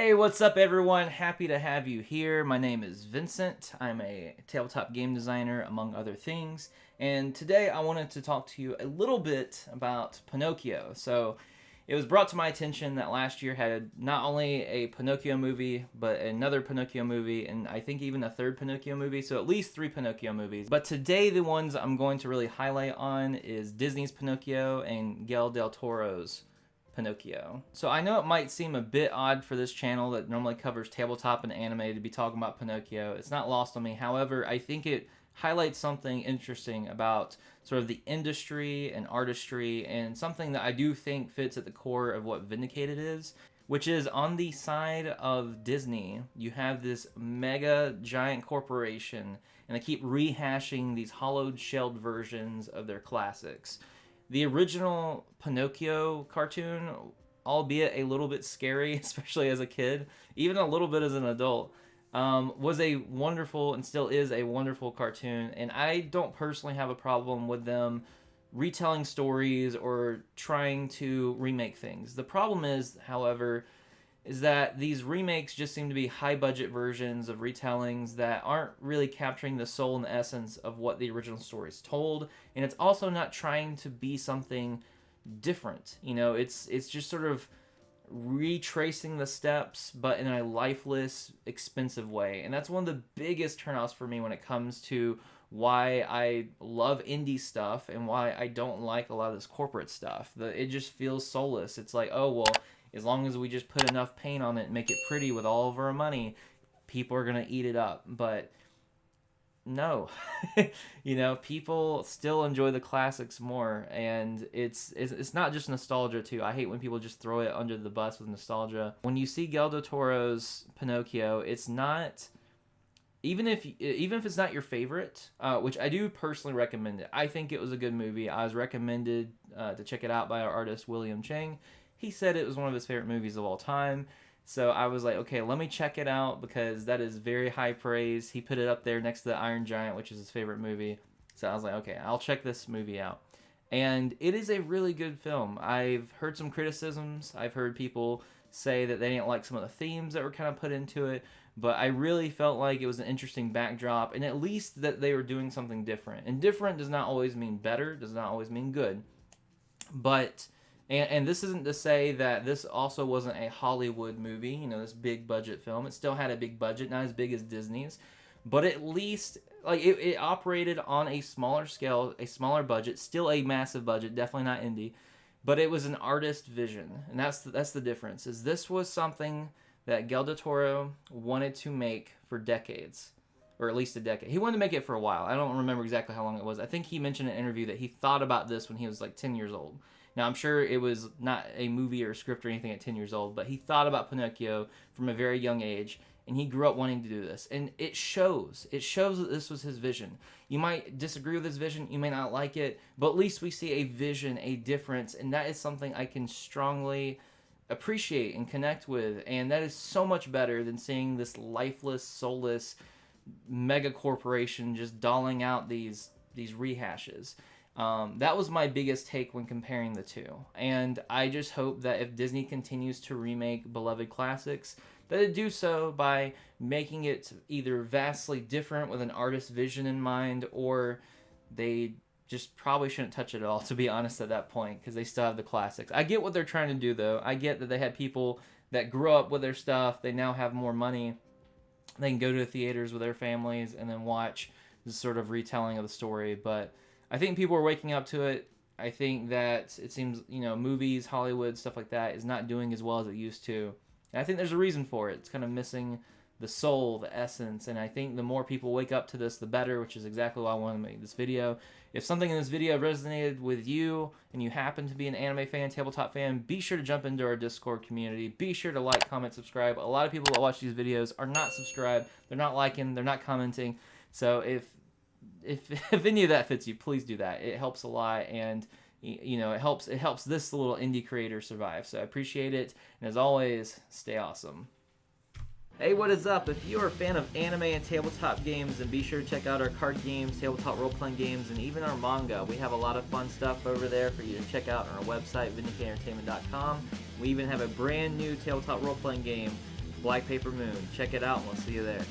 Hey, what's up everyone? Happy to have you here. My name is Vincent. I'm a tabletop game designer, among other things. And today I wanted to talk to you a little bit about Pinocchio. So it was brought to my attention that last year had not only a Pinocchio movie, but another Pinocchio movie, and I think even a third Pinocchio movie, so at least 3 Pinocchio movies. But today the ones I'm going to really highlight on is Disney's Pinocchio and Guillermo del Toro's Pinocchio. So I know it might seem a bit odd for this channel that normally covers tabletop and anime to be talking about Pinocchio. It's not lost on me. However, I think it highlights something interesting about sort of the industry and artistry, and something that I do think fits at the core of what Vindicated is, which is on the side of Disney, you have this mega giant corporation, and they keep rehashing these hollowed shelled versions of their classics. The original Pinocchio cartoon, albeit a little bit scary, especially as a kid, even a little bit as an adult, was a wonderful and still is a wonderful cartoon. And I don't personally have a problem with them retelling stories or trying to remake things. The problem is, however, is that these remakes just seem to be high-budget versions of retellings that aren't really capturing the soul and the essence of what the original story is told, and it's also not trying to be something different. You know, it's just sort of retracing the steps, but in a lifeless, expensive way, and that's one of the biggest turnoffs for me when it comes to why I love indie stuff and why I don't like a lot of this corporate stuff. It just feels soulless. It's like, oh, well, as long as we just put enough paint on it and make it pretty with all of our money, people are going to eat it up. But no, you know, people still enjoy the classics more. And it's not just nostalgia too. I hate when people just throw it under the bus with nostalgia. When you see Guillermo del Toro's Pinocchio, it's not, even if it's not your favorite, which I do personally recommend it. I think it was a good movie. I was recommended to check it out by our artist William Chang. He said it was one of his favorite movies of all time. So I was like, okay, let me check it out, because that is very high praise. He put it up there next to The Iron Giant, which is his favorite movie. So I was like, okay, I'll check this movie out. And it is a really good film. I've heard some criticisms. I've heard people say that they didn't like some of the themes that were kind of put into it. But I really felt like it was an interesting backdrop, and at least that they were doing something different. And different does not always mean better, does not always mean good. But And this isn't to say that this also wasn't a Hollywood movie, you know, this big budget film. It still had a big budget, not as big as Disney's, but at least like it operated on a smaller scale, a smaller budget, still a massive budget, definitely not indie, but it was an artist vision, and that's the difference. Is this was something that Guillermo del Toro wanted to make for decades, or at least a decade. He wanted to make it for a while. I don't remember exactly how long it was. I think he mentioned in an interview that he thought about this when he was like 10 years old. Now, I'm sure it was not a movie or a script or anything at 10 years old, but he thought about Pinocchio from a very young age, and he grew up wanting to do this. And it shows. It shows that this was his vision. You might disagree with his vision, you may not like it, but at least we see a vision, a difference, and that is something I can strongly appreciate and connect with. And that is so much better than seeing this lifeless, soulless mega corporation just dolling out these rehashes. That was my biggest take when comparing the two. And I just hope that if Disney continues to remake beloved classics, that they do so by making it either vastly different with an artist's vision in mind, or they just probably shouldn't touch it at all, to be honest, at that point, because they still have the classics. I get what they're trying to do, though. I get that they had people that grew up with their stuff. They now have more money. They can go to the theaters with their families and then watch this sort of retelling of the story. But I think people are waking up to it. I think that it seems, you know, movies, Hollywood, stuff like that is not doing as well as it used to. And I think there's a reason for it. It's kind of missing the soul, the essence. And I think the more people wake up to this, the better, which is exactly why I wanted to make this video. If something in this video resonated with you and you happen to be an anime fan, tabletop fan, be sure to jump into our Discord community. Be sure to like, comment, subscribe. A lot of people that watch these videos are not subscribed. They're not liking. They're not commenting. So if any of that fits you, please do that. It helps a lot, and you know, it helps this little indie creator survive. So I appreciate it, and as always, stay awesome. Hey, what is up? If you are a fan of anime and tabletop games, then be sure to check out our card games, tabletop role-playing games, and even our manga. We have a lot of fun stuff over there for you to check out on our website, VindicateEntertainment.com. We even have a brand new tabletop role-playing game Black Paper Moon. Check it out, and we'll see you there.